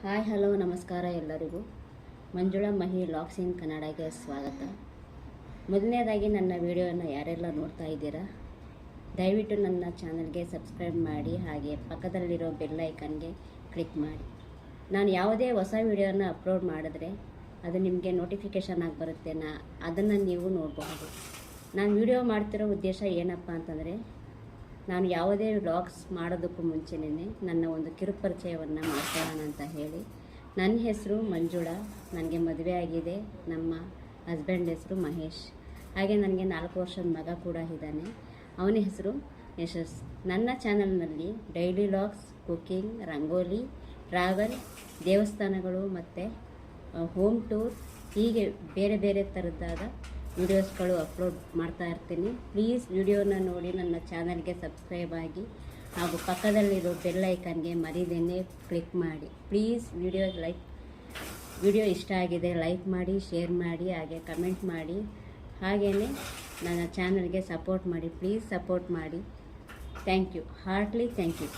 Hi hello ನಮಸ್ಕಾರ ಎಲ್ಲರಿಗೂ. ಮಂಜುಳಾ ಮಹಿ logs ಇನ್ ಕನ್ನಡಗೆ ಸ್ವಾಗತ. ಮೊದಲನೇದಾಗಿ ನನ್ನ ವಿಡಿಯೋನ ಯಾರೆಲ್ಲ ನೋಡ್ತಾ ಇದ್ದೀರಾ, ದಯವಿಟ್ಟು ನನ್ನ ಚಾನಲ್ಗೆ ಸಬ್ಸ್ಕ್ರೈಬ್ ಮಾಡಿ, ಹಾಗೆ ಪಕ್ಕದಲ್ಲಿರೋ ಬೆಲ್ ಐಕನ್ಗೆ ಕ್ಲಿಕ್ ಮಾಡಿ. ನಾನು ಯಾವುದೇ ಹೊಸ ವಿಡಿಯೋನ ಅಪ್ಲೋಡ್ ಮಾಡಿದ್ರೆ ಅದು ನಿಮಗೆ ನೋಟಿಫಿಕೇಷನ್ ಆಗಿ ಬರುತ್ತೆ. ಅದನ್ನು ನೀವು ನೋಡಬಹುದು. ನಾನು ವಿಡಿಯೋ ಮಾಡ್ತಿರೋ ಉದ್ದೇಶ ಏನಪ್ಪ ಅಂತಂದರೆ, ನಾನು ಯಾವುದೇ ವ್ಲಾಗ್ಸ್ ಮಾಡೋದಕ್ಕೂ ಮುಂಚೆನೇ ನನ್ನ ಒಂದು ಕಿರುಪರಿಚಯವನ್ನು ಮಾಡ್ಕೊಳ್ಳೋಣ ಅಂತ ಹೇಳಿ. ನನ್ನ ಹೆಸರು ಮಂಜುಳಾ, ನನಗೆ ಮದುವೆ ಆಗಿದೆ. ನಮ್ಮ ಹಸ್ಬೆಂಡ್ ಹೆಸರು ಮಹೇಶ್. ಹಾಗೆ ನನಗೆ 4 ವರ್ಷದ ಮಗ ಕೂಡ ಇದ್ದಾನೆ, ಅವನ ಹೆಸರು ಯಶಸ್. ನನ್ನ ಚಾನಲ್ನಲ್ಲಿ daily vlogs, cooking, rangoli, travel, ದೇವಸ್ಥಾನಗಳು ಮತ್ತು ಹೋಮ್ ಟೂರ್, ಹೀಗೆ ಬೇರೆ ಬೇರೆ ಥರದ್ದಾದ ವಿಡಿಯೋಸ್ಗಳು ಅಪ್ಲೋಡ್ ಮಾಡ್ತಾ ಇರ್ತೀನಿ. ಪ್ಲೀಸ್ ವಿಡಿಯೋನ ನೋಡಿ ನನ್ನ ಚಾನಲ್ಗೆ ಸಬ್ಸ್ಕ್ರೈಬ್ ಆಗಿ, ಹಾಗೂ ಪಕ್ಕದಲ್ಲಿರೋ ಬೆಲ್ ಐಕನ್ಗೆ ಮರಿದೇನೆ ಕ್ಲಿಕ್ ಮಾಡಿ. ಪ್ಲೀಸ್ ವಿಡಿಯೋ ಇಷ್ಟ ಆಗಿದೆ ಲೈಕ್ ಮಾಡಿ, ಶೇರ್ ಮಾಡಿ, ಹಾಗೆ ಕಮೆಂಟ್ ಮಾಡಿ. ಹಾಗೆಯೇ ನನ್ನ ಚಾನಲ್ಗೆ ಸಪೋರ್ಟ್ ಮಾಡಿ. ಪ್ಲೀಸ್ ಸಪೋರ್ಟ್ ಮಾಡಿ. Thank you, heartly thank you.